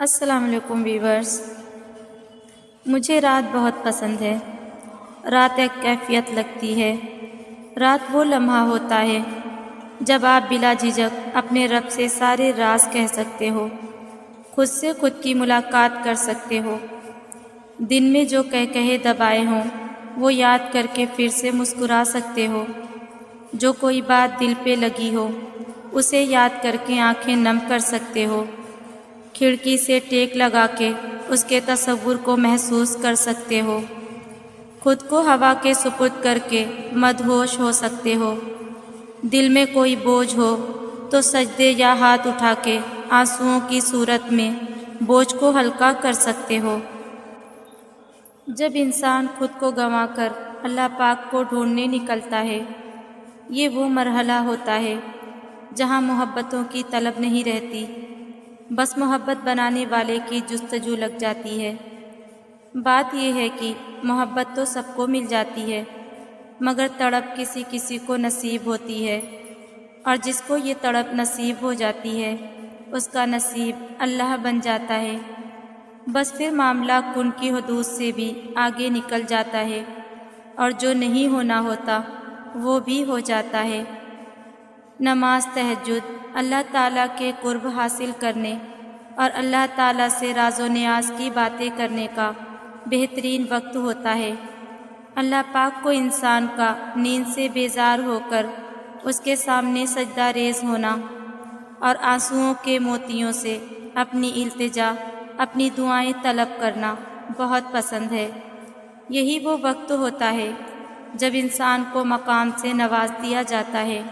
السلام علیکم ویورز، مجھے رات بہت پسند ہے۔ رات ایک کیفیت لگتی ہے۔ رات وہ لمحہ ہوتا ہے جب آپ بلا جھجک اپنے رب سے سارے راز کہہ سکتے ہو، خود سے خود کی ملاقات کر سکتے ہو، دن میں جو کہے دبائے ہوں وہ یاد کر کے پھر سے مسکرا سکتے ہو، جو کوئی بات دل پہ لگی ہو اسے یاد کر کے آنکھیں نم کر سکتے ہو، کھڑکی سے ٹیک لگا کے اس کے تصور کو محسوس کر سکتے ہو، خود کو ہوا کے سپرد کر کے مدہوش ہو سکتے ہو، دل میں کوئی بوجھ ہو تو سجدے یا ہاتھ اٹھا کے آنسوؤں کی صورت میں بوجھ کو ہلکا کر سکتے ہو۔ جب انسان خود کو گنوا کر اللہ پاک کو ڈھونڈنے نکلتا ہے، یہ وہ مرحلہ ہوتا ہے جہاں محبتوں کی طلب نہیں رہتی، بس محبت بنانے والے کی جستجو لگ جاتی ہے۔ بات یہ ہے کہ محبت تو سب کو مل جاتی ہے، مگر تڑپ کسی کسی کو نصیب ہوتی ہے، اور جس کو یہ تڑپ نصیب ہو جاتی ہے اس کا نصیب اللہ بن جاتا ہے۔ بس پھر معاملہ کن کی حدود سے بھی آگے نکل جاتا ہے، اور جو نہیں ہونا ہوتا وہ بھی ہو جاتا ہے۔ نماز تہجد اللہ تعالیٰ کے قرب حاصل کرنے اور اللہ تعالیٰ سے راز و نیاز کی باتیں کرنے کا بہترین وقت ہوتا ہے۔ اللہ پاک کو انسان کا نیند سے بیزار ہو کر اس کے سامنے سجدہ ریز ہونا اور آنسوؤں کے موتیوں سے اپنی التجا، اپنی دعائیں طلب کرنا بہت پسند ہے۔ یہی وہ وقت ہوتا ہے جب انسان کو مقام سے نواز دیا جاتا ہے۔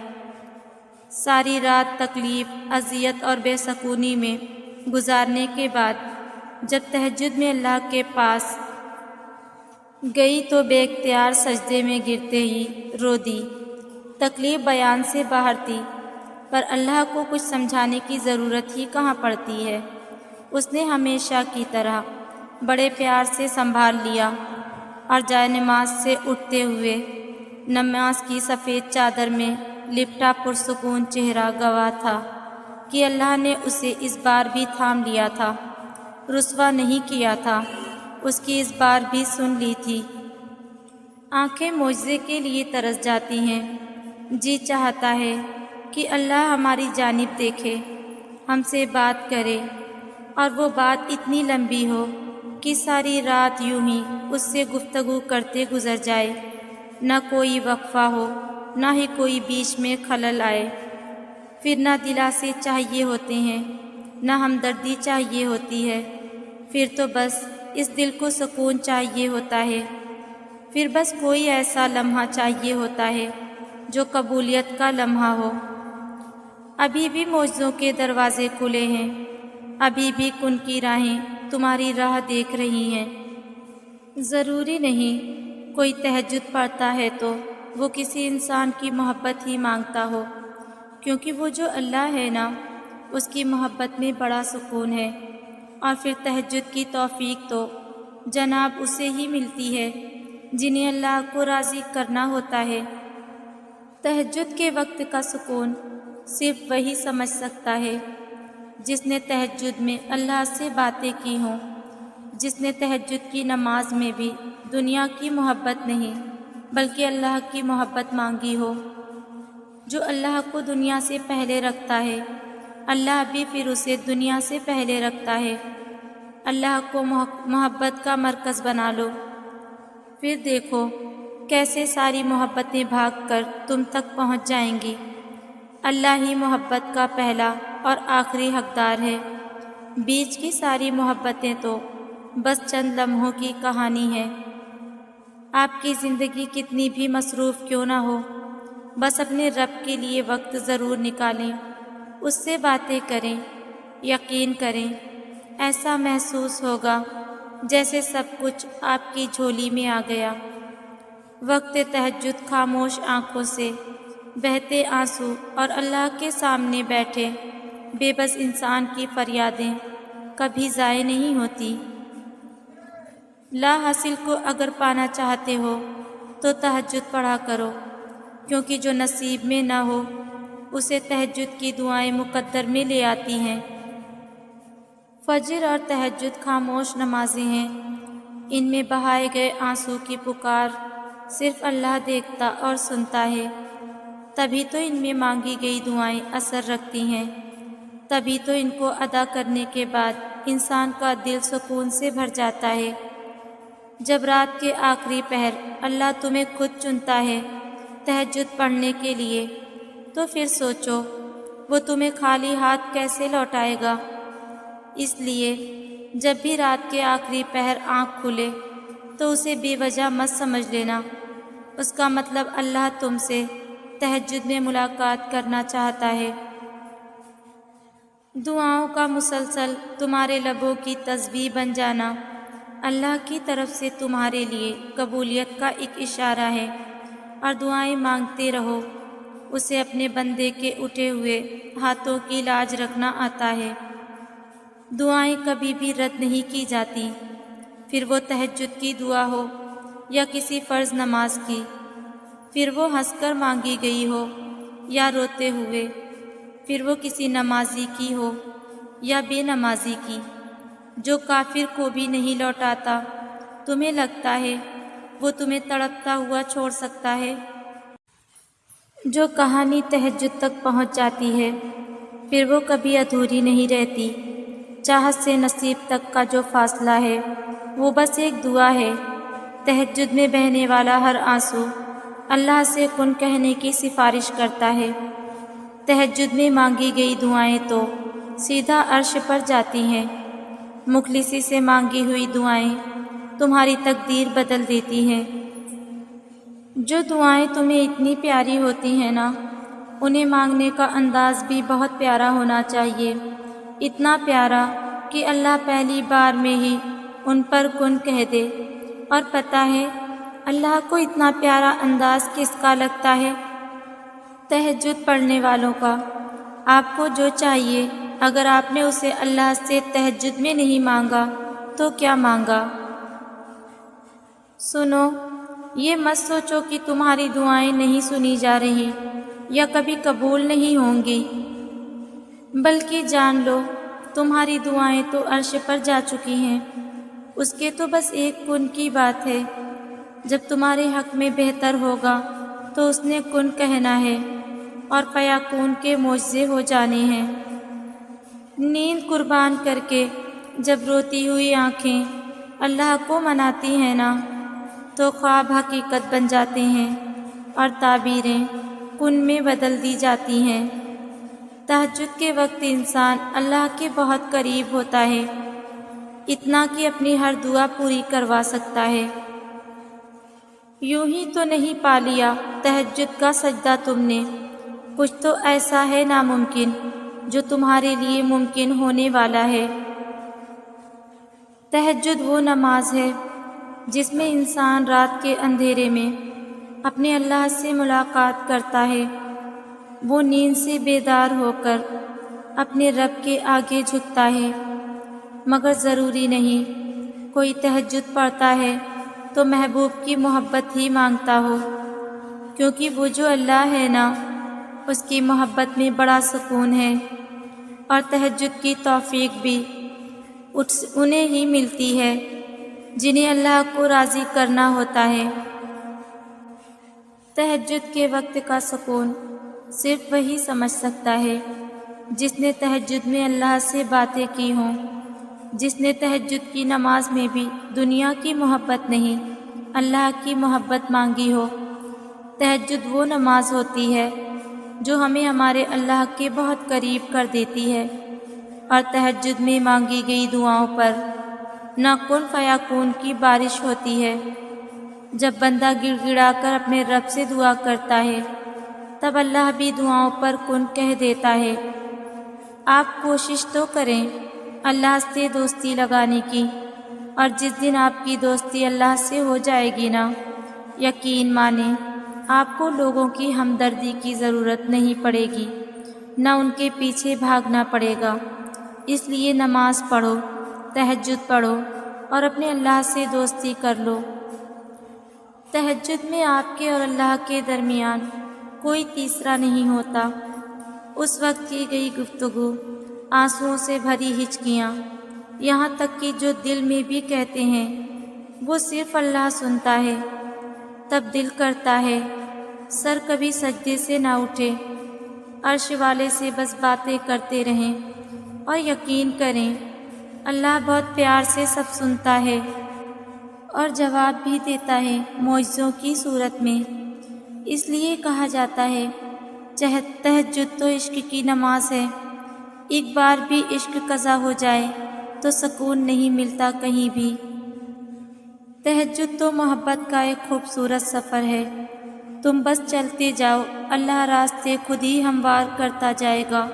ساری رات تکلیف، اذیت اور بے سکونی میں گزارنے کے بعد جب تہجد میں اللہ کے پاس گئی تو بے اختیار سجدے میں گرتے ہی رو دی۔ تکلیف بیان سے باہر تھی، پر اللہ کو کچھ سمجھانے کی ضرورت ہی کہاں پڑتی ہے۔ اس نے ہمیشہ کی طرح بڑے پیار سے سنبھال لیا، اور جائے نماز سے اٹھتے ہوئے نماز کی سفید چادر میں لپٹا پرسکون چہرہ گواہ تھا کہ اللہ نے اسے اس بار بھی تھام لیا تھا، رسوا نہیں کیا تھا، اس کی اس بار بھی سن لی تھی۔ آنکھیں معجزے کے لیے ترس جاتی ہیں، جی چاہتا ہے کہ اللہ ہماری جانب دیکھے، ہم سے بات کرے، اور وہ بات اتنی لمبی ہو کہ ساری رات یوں ہی اس سے گفتگو کرتے گزر جائے، نہ کوئی وقفہ ہو، نہ ہی کوئی بیچ میں خلل آئے۔ پھر نہ دلاسے چاہیے ہوتے ہیں، نہ ہمدردی چاہیے ہوتی ہے، پھر تو بس اس دل کو سکون چاہیے ہوتا ہے۔ پھر بس کوئی ایسا لمحہ چاہیے ہوتا ہے جو قبولیت کا لمحہ ہو۔ ابھی بھی معجزوں کے دروازے کھلے ہیں، ابھی بھی کن کی راہیں تمہاری راہ دیکھ رہی ہیں۔ ضروری نہیں کوئی تہجد پڑھتا ہے تو وہ کسی انسان کی محبت ہی مانگتا ہو، کیونکہ وہ جو اللہ ہے نا، اس کی محبت میں بڑا سکون ہے، اور پھر تہجد کی توفیق تو جناب اسے ہی ملتی ہے جنہیں اللہ کو راضی کرنا ہوتا ہے۔ تہجد کے وقت کا سکون صرف وہی سمجھ سکتا ہے جس نے تہجد میں اللہ سے باتیں کی ہوں، جس نے تہجد کی نماز میں بھی دنیا کی محبت نہیں بلکہ اللہ کی محبت مانگی ہو۔ جو اللہ کو دنیا سے پہلے رکھتا ہے، اللہ بھی پھر اسے دنیا سے پہلے رکھتا ہے۔ اللہ کو محبت کا مرکز بنا لو، پھر دیکھو کیسے ساری محبتیں بھاگ کر تم تک پہنچ جائیں گی۔ اللہ ہی محبت کا پہلا اور آخری حقدار ہے، بیچ کی ساری محبتیں تو بس چند لمحوں کی کہانی ہے۔ آپ کی زندگی کتنی بھی مصروف کیوں نہ ہو، بس اپنے رب کے لیے وقت ضرور نکالیں، اس سے باتیں کریں، یقین کریں، ایسا محسوس ہوگا جیسے سب کچھ آپ کی جھولی میں آ گیا۔ وقت تہجد خاموش آنکھوں سے بہتے آنسو اور اللہ کے سامنے بیٹھے بے بس انسان کی فریادیں کبھی ضائع نہیں ہوتی۔ لا حاصل کو اگر پانا چاہتے ہو تو تہجد پڑھا کرو، کیونکہ جو نصیب میں نہ ہو اسے تہجد کی دعائیں مقدر میں لے آتی ہیں۔ فجر اور تہجد خاموش نمازیں ہیں، ان میں بہائے گئے آنسو کی پکار صرف اللہ دیکھتا اور سنتا ہے۔ تبھی تو ان میں مانگی گئی دعائیں اثر رکھتی ہیں، تبھی تو ان کو ادا کرنے کے بعد انسان کا دل سکون سے بھر جاتا ہے۔ جب رات کے آخری پہر اللہ تمہیں خود چنتا ہے تہجد پڑھنے کے لیے، تو پھر سوچو وہ تمہیں خالی ہاتھ کیسے لوٹائے گا۔ اس لیے جب بھی رات کے آخری پہر آنکھ کھلے تو اسے بے وجہ مت سمجھ لینا، اس کا مطلب اللہ تم سے تہجد میں ملاقات کرنا چاہتا ہے۔ دعاؤں کا مسلسل تمہارے لبوں کی تسبیح بن جانا اللہ کی طرف سے تمہارے لیے قبولیت کا ایک اشارہ ہے، اور دعائیں مانگتے رہو، اسے اپنے بندے کے اٹھے ہوئے ہاتھوں کی لاج رکھنا آتا ہے۔ دعائیں کبھی بھی رد نہیں کی جاتی، پھر وہ تہجد کی دعا ہو یا کسی فرض نماز کی، پھر وہ ہنس کر مانگی گئی ہو یا روتے ہوئے، پھر وہ کسی نمازی کی ہو یا بے نمازی کی۔ جو کافر کو بھی نہیں لوٹاتا، تمہیں لگتا ہے وہ تمہیں تڑپتا ہوا چھوڑ سکتا ہے؟ جو کہانی تہجد تک پہنچ جاتی ہے پھر وہ کبھی ادھوری نہیں رہتی۔ چاہت سے نصیب تک کا جو فاصلہ ہے وہ بس ایک دعا ہے۔ تہجد میں بہنے والا ہر آنسو اللہ سے کن کہنے کی سفارش کرتا ہے۔ تہجد میں مانگی گئی دعائیں تو سیدھا عرش پر جاتی ہیں۔ مخلصی سے مانگی ہوئی دعائیں تمہاری تقدیر بدل دیتی ہیں۔ جو دعائیں تمہیں اتنی پیاری ہوتی ہیں نا، انہیں مانگنے کا انداز بھی بہت پیارا ہونا چاہیے، اتنا پیارا کہ اللہ پہلی بار میں ہی ان پر کن کہہ دے۔ اور پتہ ہے اللہ کو اتنا پیارا انداز کس کا لگتا ہے؟ تہجد پڑھنے والوں کا۔ آپ کو جو چاہیے، اگر آپ نے اسے اللہ سے تہجد میں نہیں مانگا تو کیا مانگا؟ سنو، یہ مت سوچو کہ تمہاری دعائیں نہیں سنی جا رہی یا کبھی قبول نہیں ہوں گی، بلکہ جان لو تمہاری دعائیں تو عرش پر جا چکی ہیں۔ اس کے تو بس ایک کن کی بات ہے۔ جب تمہارے حق میں بہتر ہوگا تو اس نے کن کہنا ہے اور فیکون کے معجزے ہو جانے ہیں۔ نیند قربان کر کے جب روتی ہوئی آنکھیں اللہ کو مناتی ہیں نا، تو خواب حقیقت بن جاتے ہیں اور تعبیریں کن میں بدل دی جاتی ہیں۔ تہجد کے وقت انسان اللہ کے بہت قریب ہوتا ہے، اتنا کہ اپنی ہر دعا پوری کروا سکتا ہے۔ یوں ہی تو نہیں پا لیا تہجد کا سجدہ تم نے، کچھ تو ایسا ہے ناممکن جو تمہارے لیے ممکن ہونے والا ہے۔ تہجد وہ نماز ہے جس میں انسان رات کے اندھیرے میں اپنے اللہ سے ملاقات کرتا ہے۔ وہ نیند سے بیدار ہو کر اپنے رب کے آگے جھکتا ہے، مگر ضروری نہیں کوئی تہجد پڑھتا ہے تو محبوب کی محبت ہی مانگتا ہو، کیونکہ وہ جو اللہ ہے نا، اس کی محبت میں بڑا سکون ہے، اور تہجد کی توفیق بھی انہیں ہی ملتی ہے جنہیں اللہ کو راضی کرنا ہوتا ہے۔ تہجد کے وقت کا سکون صرف وہی سمجھ سکتا ہے جس نے تہجد میں اللہ سے باتیں کی ہوں، جس نے تہجد کی نماز میں بھی دنیا کی محبت نہیں اللہ کی محبت مانگی ہو۔ تہجد وہ نماز ہوتی ہے جو ہمیں ہمارے اللہ کے بہت قریب کر دیتی ہے، اور تہجد میں مانگی گئی دعاؤں پر نہ کن فیکون کی بارش ہوتی ہے۔ جب بندہ گڑ گڑا کر اپنے رب سے دعا کرتا ہے تب اللہ بھی دعاؤں پر کن کہہ دیتا ہے۔ آپ کوشش تو کریں اللہ سے دوستی لگانے کی، اور جس دن آپ کی دوستی اللہ سے ہو جائے گی نا، یقین مانیں آپ کو لوگوں کی ہمدردی کی ضرورت نہیں پڑے گی، نہ ان کے پیچھے بھاگنا پڑے گا۔ اس لیے نماز پڑھو، تہجد پڑھو اور اپنے اللہ سے دوستی کر لو۔ تہجد میں آپ کے اور اللہ کے درمیان کوئی تیسرا نہیں ہوتا۔ اس وقت کی گئی گفتگو، آنسوؤں سے بھری ہچکیاں یہاں تک کہ جو دل میں بھی کہتے ہیں وہ صرف اللہ سنتا ہے۔ تب دل کرتا ہے سر کبھی سجدے سے نہ اٹھے، عرش والے سے بس باتیں کرتے رہیں، اور یقین کریں اللہ بہت پیار سے سب سنتا ہے اور جواب بھی دیتا ہے معجزوں کی صورت میں۔ اس لیے کہا جاتا ہے تہجد تو عشق کی نماز ہے۔ ایک بار بھی عشق قضا ہو جائے تو سکون نہیں ملتا کہیں بھی۔ تہجد تو محبت کا ایک خوبصورت سفر ہے۔ تم بس چلتے جاؤ، اللہ راستے خود ہی ہموار کرتا جائے گا۔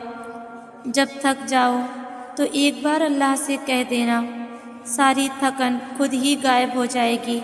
جب تھک جاؤ تو ایک بار اللہ سے کہہ دینا، ساری تھکن خود ہی غائب ہو جائے گی۔